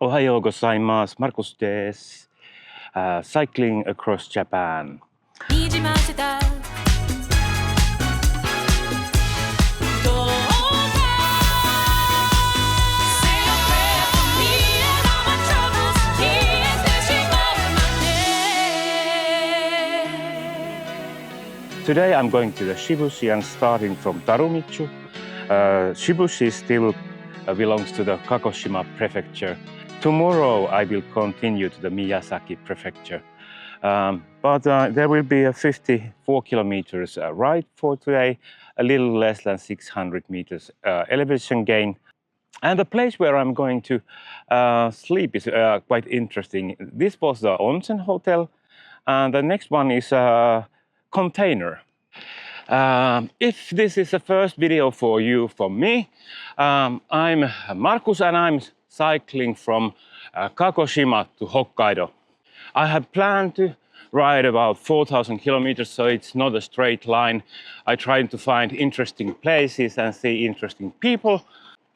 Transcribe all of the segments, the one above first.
Ohayou gozaimasu, Markus desu. Cycling across Japan. Today I'm going to the Shibushi and starting from Tarumizu. Shibushi still belongs to the Kagoshima Prefecture. Tomorrow I will continue to the Miyazaki Prefecture. But there will be a 54 kilometers ride for today, a little less than 600 meters elevation gain. And the place where I'm going to sleep is quite interesting. This was the onsen hotel, and the next one is a container. If this is the first video for you from me, I'm Markus and I'm cycling from Kagoshima to Hokkaido. I have planned to ride about 4,000 kilometers, so it's not a straight line. I try to find interesting places and see interesting people.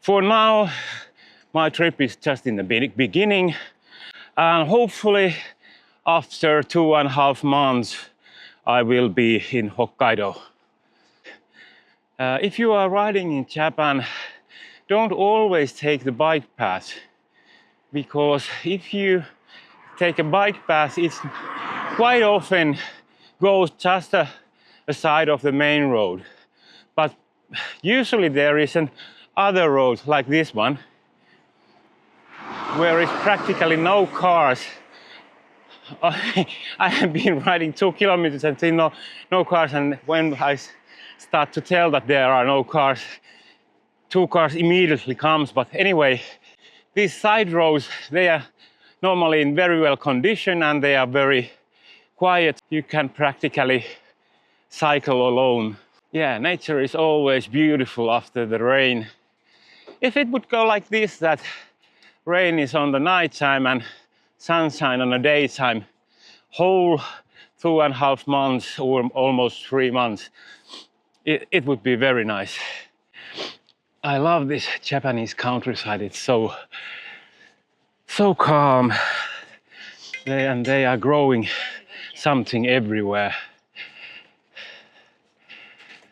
For now, my trip is just in the beginning, and hopefully after 2.5 months I will be in Hokkaido. If you are riding in Japan, don't always take the bike path, because if you take a bike path, it quite often goes just a side of the main road. But usually there is an other road like this one, where is practically no cars. I have been riding 2 kilometers and see no cars, and when I start to tell that there are no cars, 2 cars immediately comes. But anyway, these side roads, they are normally in very well condition and they are very quiet. You can practically cycle alone. Yeah, nature is always beautiful after the rain. If it would go like this, that rain is on the night time and sunshine on the daytime, whole 2.5 months or almost 3 months, it would be very nice. I love this Japanese countryside. It's so calm. They are growing something everywhere.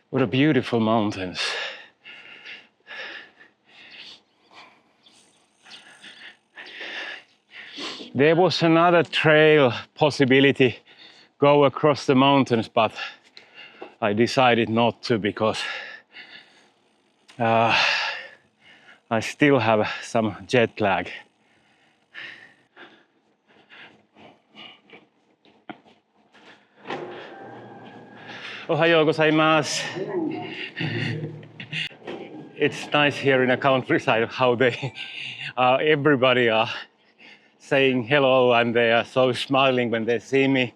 What a beautiful mountains. There was another trail possibility, go across the mountains, but I decided not to, because I still have some jet lag. Ohayou gozaimasu. It's nice here in the countryside how they everybody are saying hello, and they are so smiling when they see me.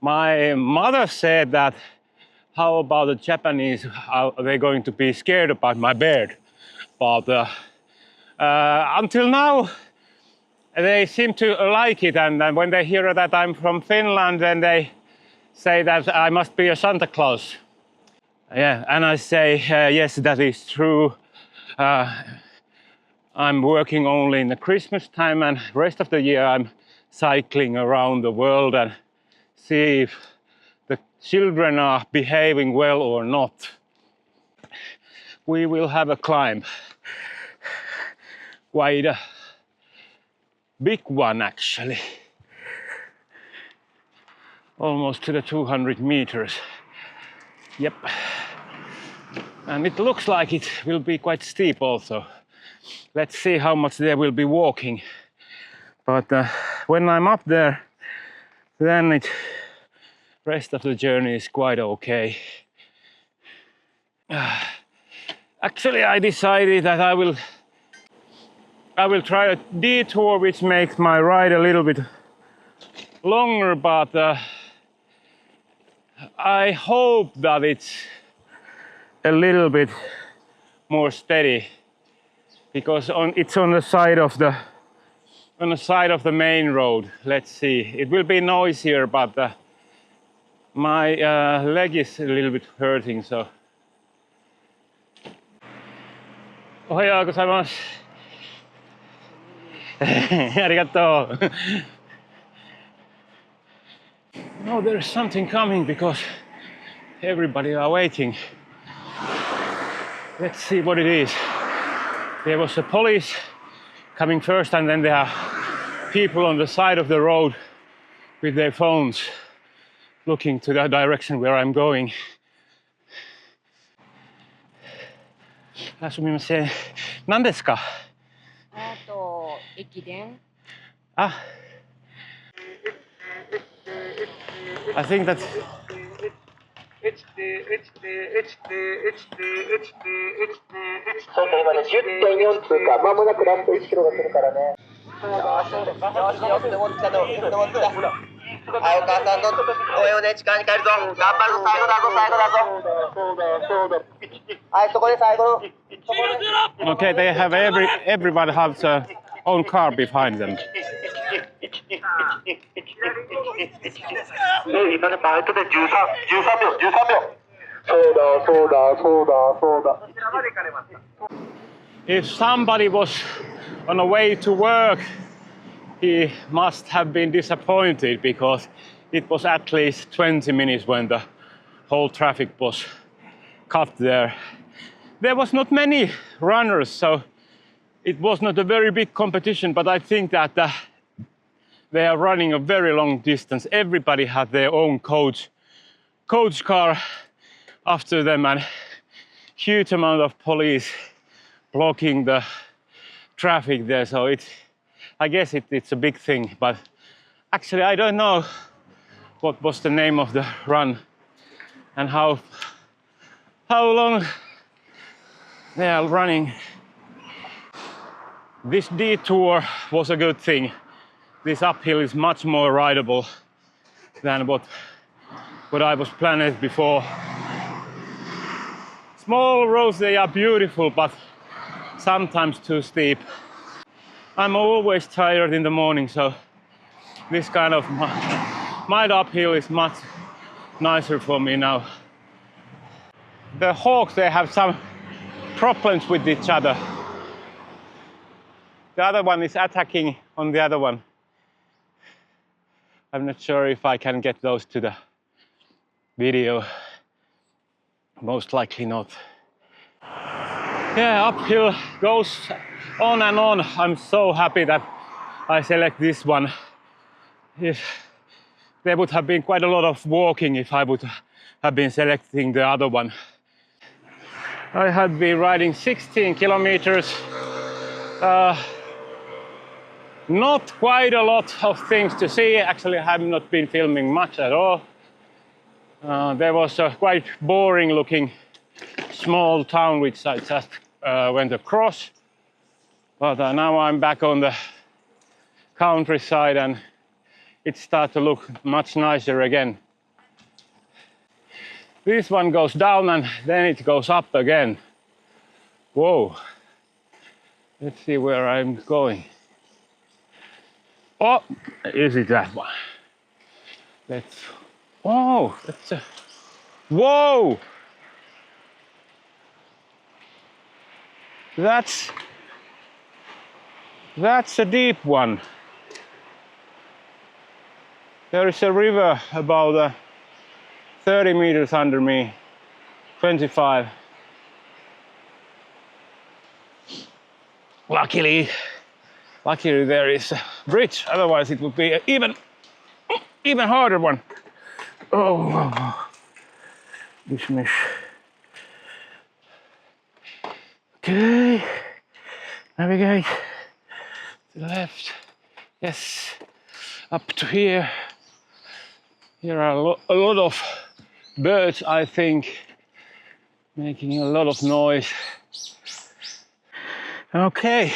My mother said that, how about the Japanese, are they going to be scared about my beard? But until now they seem to like it, and when they hear that I'm from Finland, then they say that I must be a Santa Claus. Yeah, and I say yes, that is true. I'm working only in the Christmas time, and rest of the year I'm cycling around the world and see if the children are behaving well or not. We will have a climb. Quite a big one actually. Almost to the 200 meters. Yep. And it looks like it will be quite steep also. Let's see how much there will be walking. But when I'm up there, then rest of the journey is quite okay. Actually, I decided that I will try a detour, which makes my ride a little bit longer, but I hope that it's a little bit more steady, because it's on the side of the main road. Let's see. It will be noisier, but my leg is a little bit hurting, so. Ohayou gozaimasu. Arigato. No, there is something coming because everybody are waiting. Let's see what it is. There was a police coming first, and then there are people on the side of the road with their phones looking to the direction where I'm going. あ、すみません。何ですか？駅伝。あ。I think that. そうか、今ね、10.4 通過、まもなくラスト1キロが来るからね。よし、登ってきた。はい、お母さんの応援をね、力に変えるぞ。頑張るぞ、最後だぞ。そうだ。はい、そこで最後の。Okay, they have everybody has their own car behind them. 今ね、バイトで13秒。そうだ。If somebody was on the way to work, he must have been disappointed because it was at least 20 minutes when the whole traffic was cut there. There was not many runners, so it was not a very big competition, but I think that they are running a very long distance. Everybody had their own coach car after them, and huge amount of police blocking the traffic there. So I guess it's a big thing, but actually I don't know what was the name of the run and how long they are running. This detour was a good thing. This uphill is much more rideable than what I was planning before. Small roads, they are beautiful, but sometimes too steep. I'm always tired in the morning, so this kind of mild uphill is much nicer for me now. The hawks, they have some problems with each other. The other one is attacking on the other one. I'm not sure if I can get those to the video. Most likely not. Yeah, uphill goes on and on. I'm so happy that I select this one. There would have been quite a lot of walking if I would have been selecting the other one. I had been riding 16 kilometers. Not quite a lot of things to see. Actually, I have not been filming much at all. There was a quite boring looking small town which I just went across. But now I'm back on the countryside and it starts to look much nicer again. This one goes down and then it goes up again. Whoa. Let's see where I'm going. Oh, is it that one? Oh, that's a... Whoa! That's a deep one. There is a river about 30 meters under me, 25. Luckily there is a bridge, otherwise it would be an even harder one. Oh, dismiss. Okay, navigate to the left. Yes, up to here. Here are a lot of birds, I think, making a lot of noise. Okay,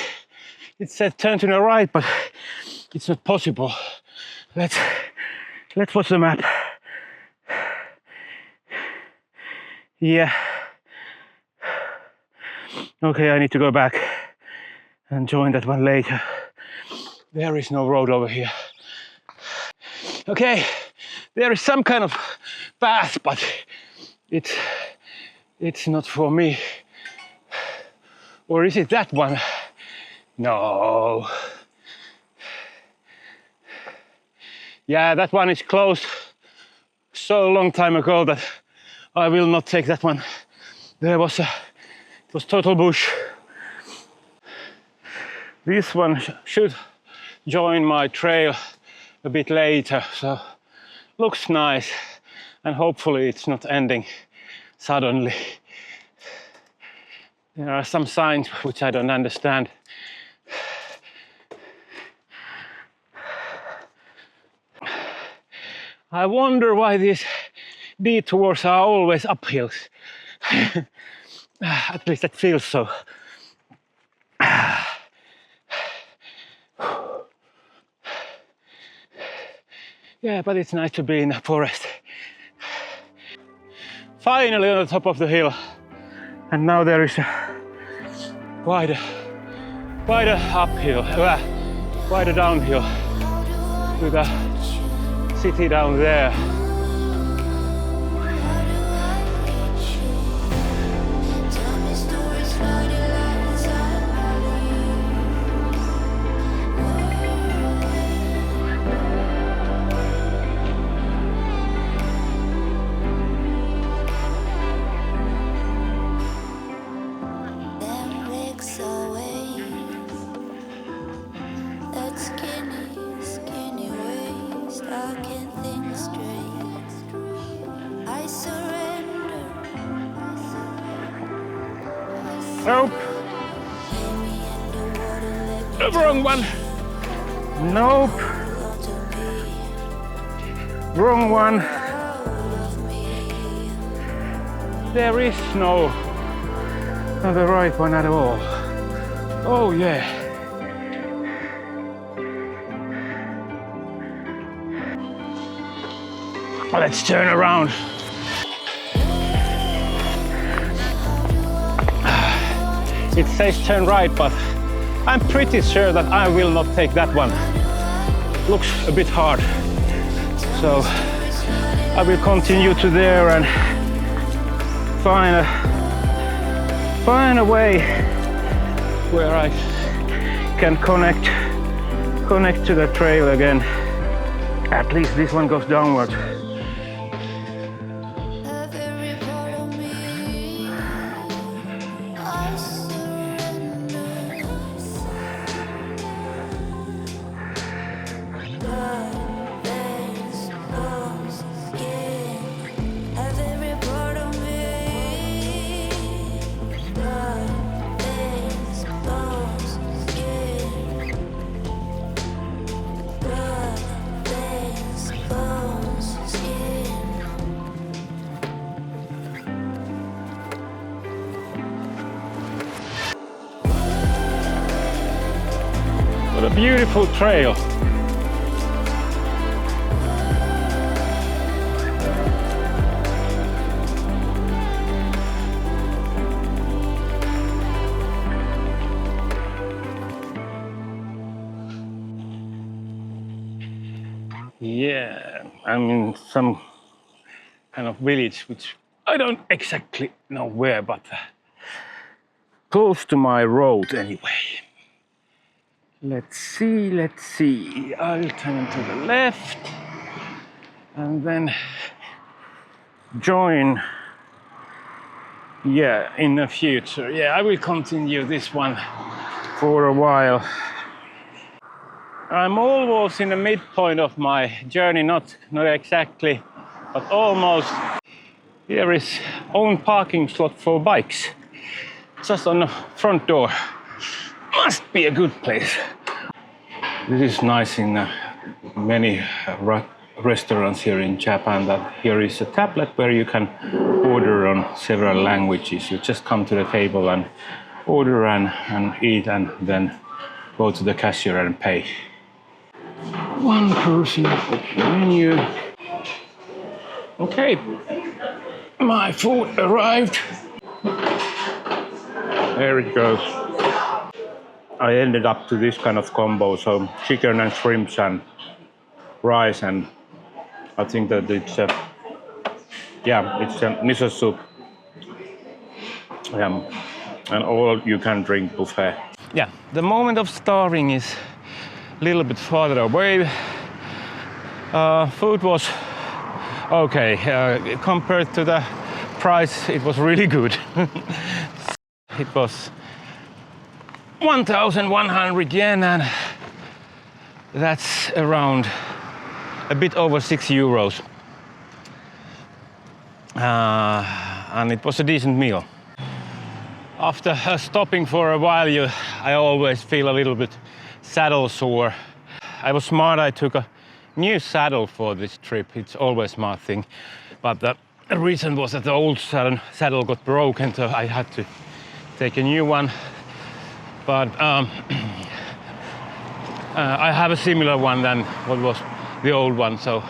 it said turn to the right, but it's not possible. Let's watch the map. Yeah. Okay, I need to go back and join that one later. There is no road over here. Okay, there is some kind of path, but it's not for me. Or is it that one? No. Yeah, that one is closed so long time ago that I will not take that one. It was total bush. This one should join my trail a bit later, so looks nice, and hopefully it's not ending suddenly. There are some signs which I don't understand. I wonder why these detours are always uphills. At least it feels so. Yeah, but it's nice to be in the forest. Finally on the top of the hill. And now there is quite a uphill, quite a downhill to the city down there. Nope. The wrong one. Nope. Wrong one. There is not the right one at all. Oh yeah. Let's turn around. It says turn right, but I'm pretty sure that I will not take that one. Looks a bit hard. So I will continue to there and find a way where I can connect to the trail again. At least this one goes downward. What a beautiful trail. Yeah, I'm in some kind of village which I don't exactly know where, but close to my road anyway. Let's see. I'll turn to the left and then join. Yeah, in the future. Yeah, I will continue this one for a while. I'm almost in the midpoint of my journey, not exactly, but almost. Here is own parking slot for bikes, just on the front door. Must be a good place. This is nice in many restaurants here in Japan, that here is a tablet where you can order on several languages. You just come to the table and order and eat, and then go to the cashier and pay. One person menu. Okay, my food arrived. There it goes. I ended up to this kind of combo, so chicken and shrimps and rice, and I think that it's a miso soup. And all you can drink buffet. Yeah, the moment of starting is a little bit farther away. Food was okay. Compared to the price, it was really good. It was 1,100 yen, and that's around a bit over 6 euros. And it was a decent meal. After stopping for a while, I always feel a little bit saddle sore. I was smart, I took a new saddle for this trip. It's always a smart thing. But the reason was that the old saddle got broken, so I had to take a new one. But I have a similar one than what was the old one, so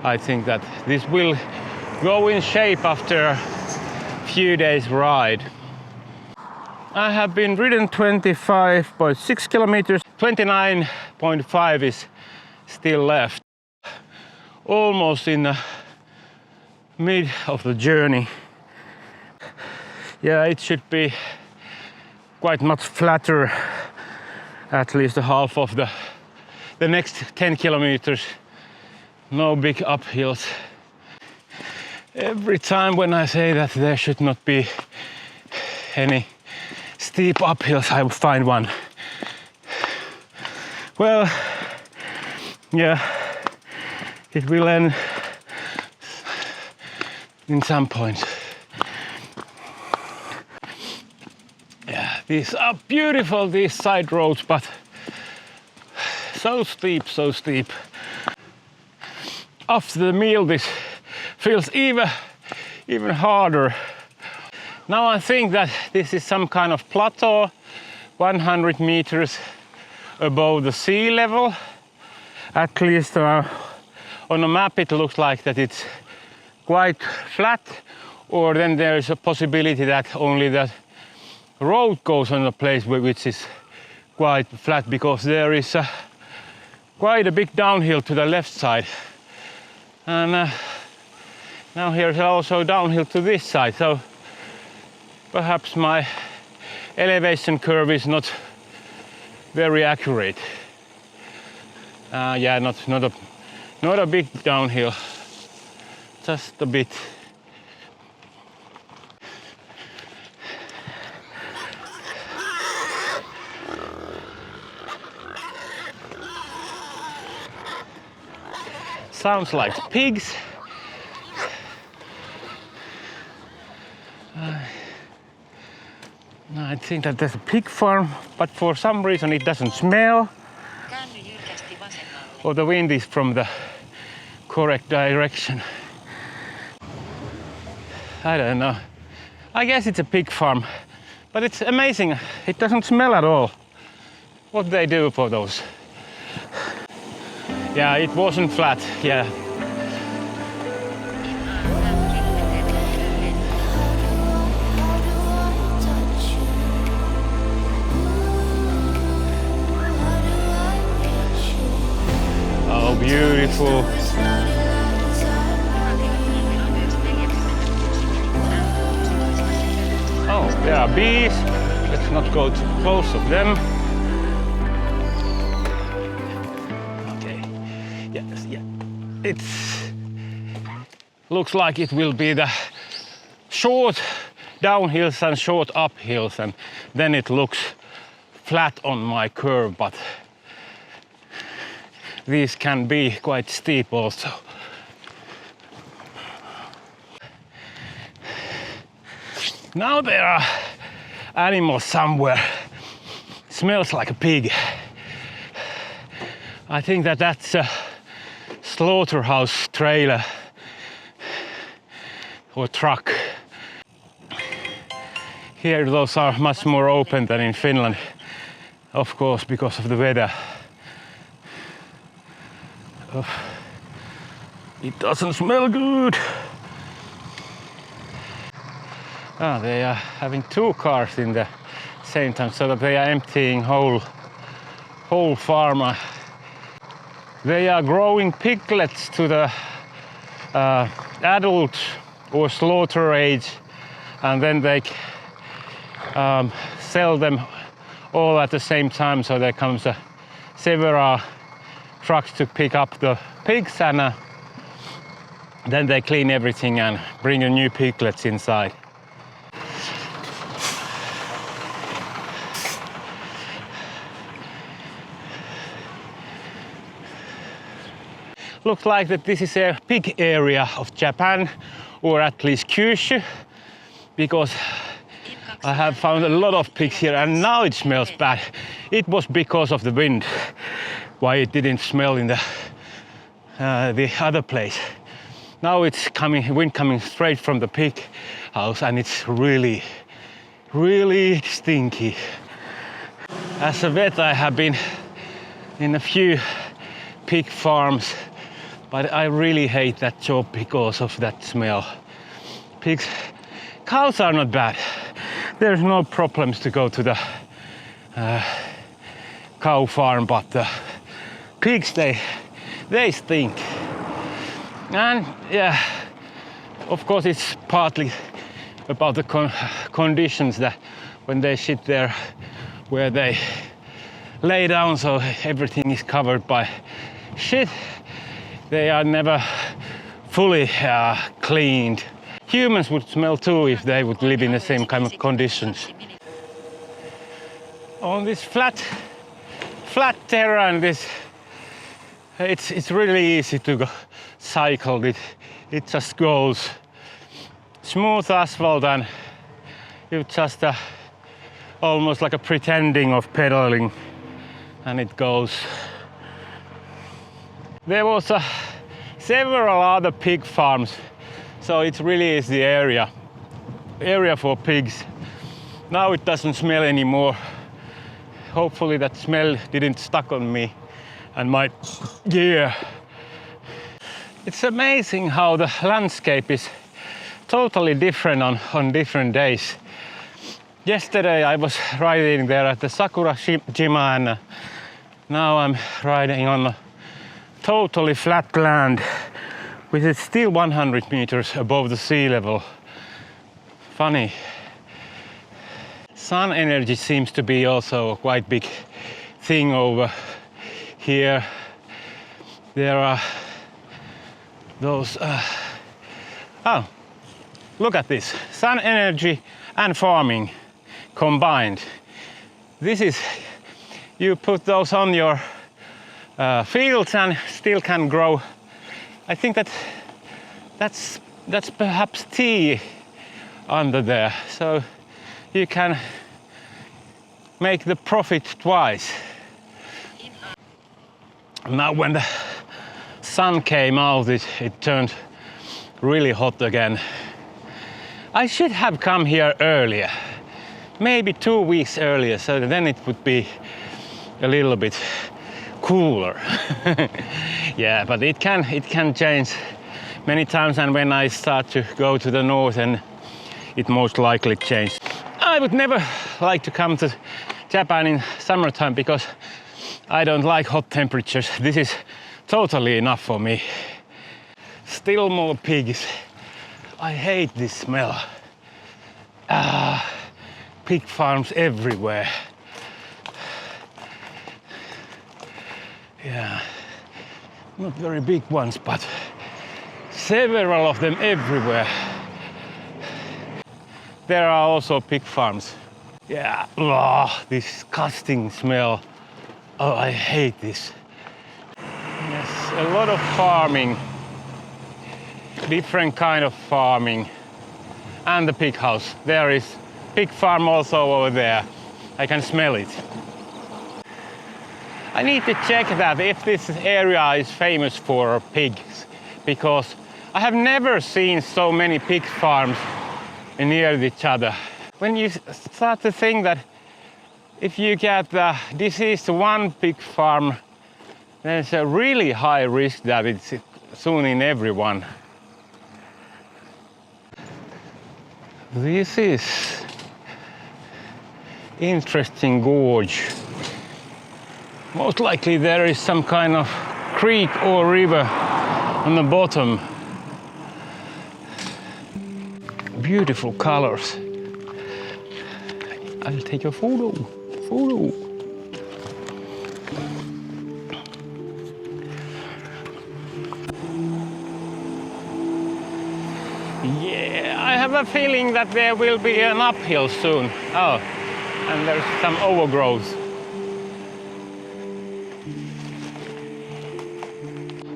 I think that this will go in shape after a few days ride. I have been ridden 25.6 kilometers, 29.5 is still left. Almost in the mid of the journey. Yeah, it should be quite much flatter, at least a half of the next 10 kilometers. No big uphills. Every time when I say that there should not be any steep uphills, I will find one. Well, yeah, it will end in some point. Yeah, these are beautiful, these side roads, but so steep, so steep. After the meal, this feels even harder. Now I think that this is some kind of plateau, 100 meters above the sea level. At least on a map it looks like that it's quite flat, or then there is a possibility that only the road goes on a place which is quite flat, because there is quite a big downhill to the left side. And now here's also downhill to this side, so perhaps my elevation curve is not very accurate. Yeah, not a big downhill, just a bit. Sounds like pigs. I think that there's a pig farm, but for some reason it doesn't smell. Or the wind is from the correct direction. I don't know. I guess it's a pig farm, but it's amazing. It doesn't smell at all. What do they do for those? Yeah, it wasn't flat, yeah. Oh, beautiful. Oh, there are bees. Let's not go too close of them. It looks like it will be the short downhills and short uphills, and then it looks flat on my curve, but these can be quite steep also. Now there are animals somewhere. It smells like a pig. I think that that's a slaughterhouse trailer or truck. Here those are much more open than in Finland, of course, because of the weather. Oh, it doesn't smell good. They are having two cars in the same time, so that they are emptying whole farm. They are growing piglets to the adult or slaughter age, and then they sell them all at the same time, so there comes several trucks to pick up the pigs, and then they clean everything and bring the new piglets inside. Looks like that this is a pig area of Japan, or at least Kyushu, because I have found a lot of pigs here and now it smells bad. It was because of the wind why it didn't smell in the other place. Now it's wind coming straight from the pig house, and it's really, really stinky. As a vet, I have been in a few pig farms, but I really hate that job because of that smell. Cows are not bad. There's no problems to go to the cow farm, but the pigs, they stink. And yeah, of course it's partly about the conditions that when they sit there where they lay down, so everything is covered by shit. They are never fully cleaned. Humans would smell too if they would live in the same kind of conditions. On this flat terrain, it's really easy to cycle. It just goes smooth asphalt, and you just almost like a pretending of pedaling, and it goes. There was several other pig farms, so it really is the area for pigs. Now it doesn't smell anymore. Hopefully that smell didn't stuck on me and my gear. It's amazing how the landscape is totally different on different days. Yesterday I was riding there at the Sakurajima, and now I'm riding on a totally flat land, which is still 100 meters above the sea level. Funny. Sun energy seems to be also a quite big thing over here. There are those oh, look at this, sun energy and farming combined. This is, you put those on your fields and still can grow. I think that's perhaps tea under there, so you can make the profit twice. Now when the sun came out, it turned really hot again. I should have come here earlier, maybe 2 weeks earlier, so then it would be a little bit cooler. Yeah, but it can change many times, and when I start to go to the north, and it most likely changed. I would never like to come to Japan in summertime because I don't like hot temperatures. This is totally enough for me. Still more pigs. I hate this smell. Pig farms everywhere. Yeah, not very big ones, but several of them everywhere. There are also pig farms. Yeah, disgusting smell. Oh, I hate this. Yes, a lot of farming, different kind of farming, and the pig house. There is pig farm also over there. I can smell it. I need to check that if this area is famous for pigs, because I have never seen so many pig farms near each other. When you start to think that if you get the disease to one pig farm, there's a really high risk that it's soon in everyone. This is interesting gorge. Most likely there is some kind of creek or river on the bottom. Beautiful colors. I'll take a photo. a feeling that there will be an uphill soon. Oh, and there's some overgrowth.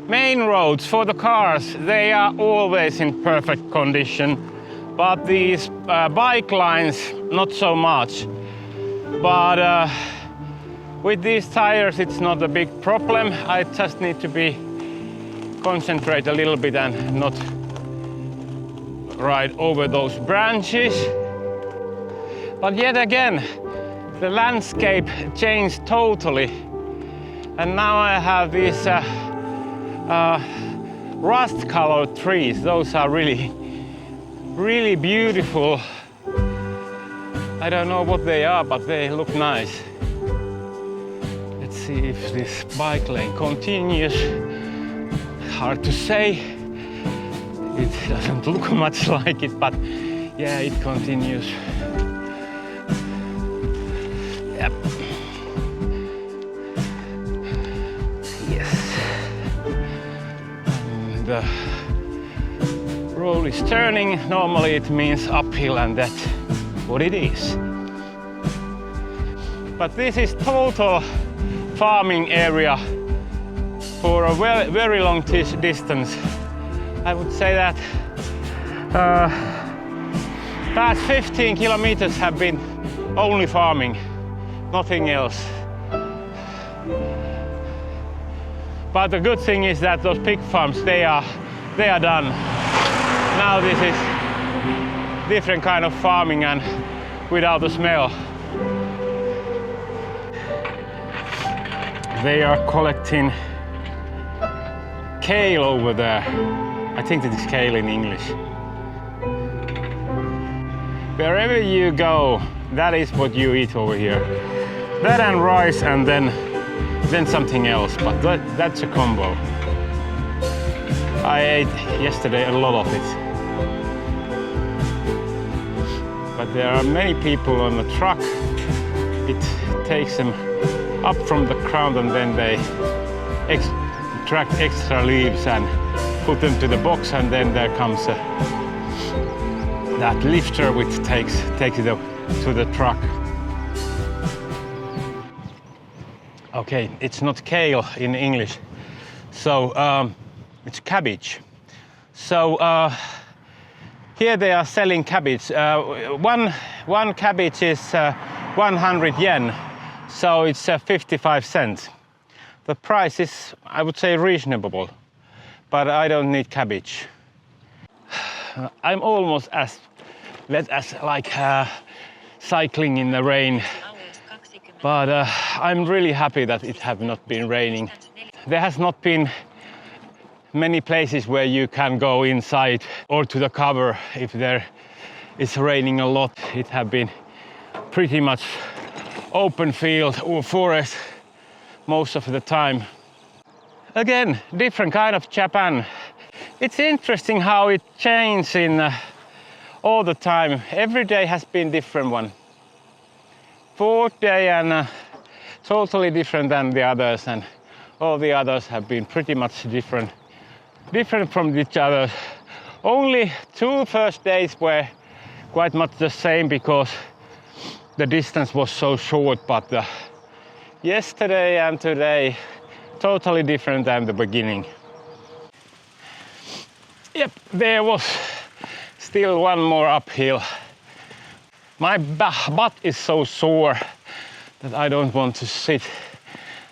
Main roads for the cars, they are always in perfect condition, but these bike lines, not so much. But with these tires, it's not a big problem. I just need to concentrate a little bit and not ride over those branches. But yet again, the landscape changed totally. And now I have these rust-colored trees. Those are really beautiful. I don't know what they are, but they look nice. Let's see if this bike lane continues. Hard to say. It doesn't look much like it, but yeah, it continues. Yep. Yes. And the road is turning. Normally it means uphill, and that's what it is. But this is total farming area for a very long distance. I would say that past 15 kilometers have been only farming, nothing else. But the good thing is that those pig farms, they are done. Now this is different kind of farming and without the smell. They are collecting kale over there. I think it is kale in English. Wherever you go, that is what you eat over here. That and rice, and then something else, but that's a combo. I ate yesterday a lot of it. But there are many people on the truck. It takes them up from the ground, and then they extract extra leaves and put them to the box, and then there comes that lifter which takes it up to the truck. Okay, it's not kale in English, so it's cabbage. So here they are selling cabbage. One cabbage is 100 yen, so it's 55 cents. The price is, I would say, reasonable, but I don't need cabbage. I'm almost as wet as like cycling in the rain, but I'm really happy that it has not been raining. There has not been many places where you can go inside or to the cover if there is raining a lot. It has been pretty much open field or forest most of the time. Again, different kind of Japan. It's interesting how it changes in all the time. Every day has been different one. Fourth day and totally different than the others, and all the others have been pretty much different from each other. Only two first days were quite much the same because the distance was so short, but yesterday and today totally different than the beginning. Yep, there was still one more uphill. My butt is so sore that I don't want to sit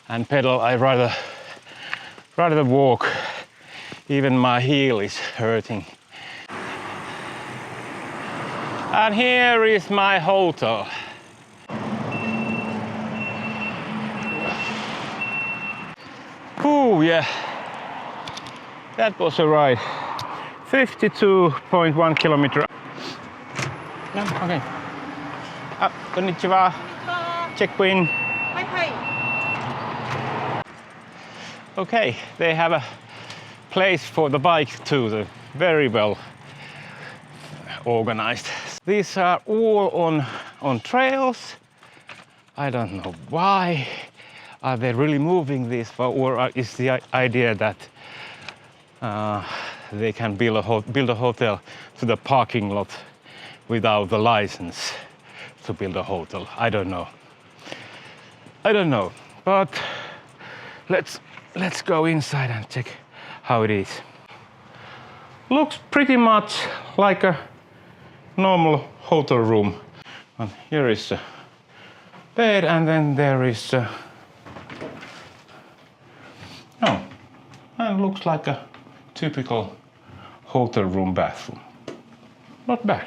and pedal. I rather walk. Even my heel is hurting. And here is my hotel. Ooh, yeah, that was a ride. 52.1 kilometers. Yeah, okay. Konnichiwa. Check-in. Okay, they have a place for the bike too. They're very well organized. These are all on trails. I don't know why. Are they really moving this, or is the idea that they can build a hotel to the parking lot without the license to build a hotel. I don't know. I don't know, but let's go inside and check how it is. Looks pretty much like a normal hotel room. And here is a bed, and then there is a... Oh, and looks like a typical hotel room bathroom. Not bad.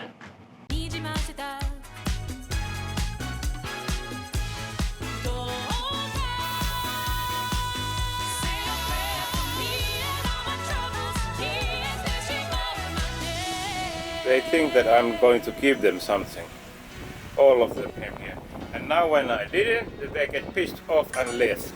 They think that I'm going to give them something. All of them came here. And now when I didn't, they get pissed off and left.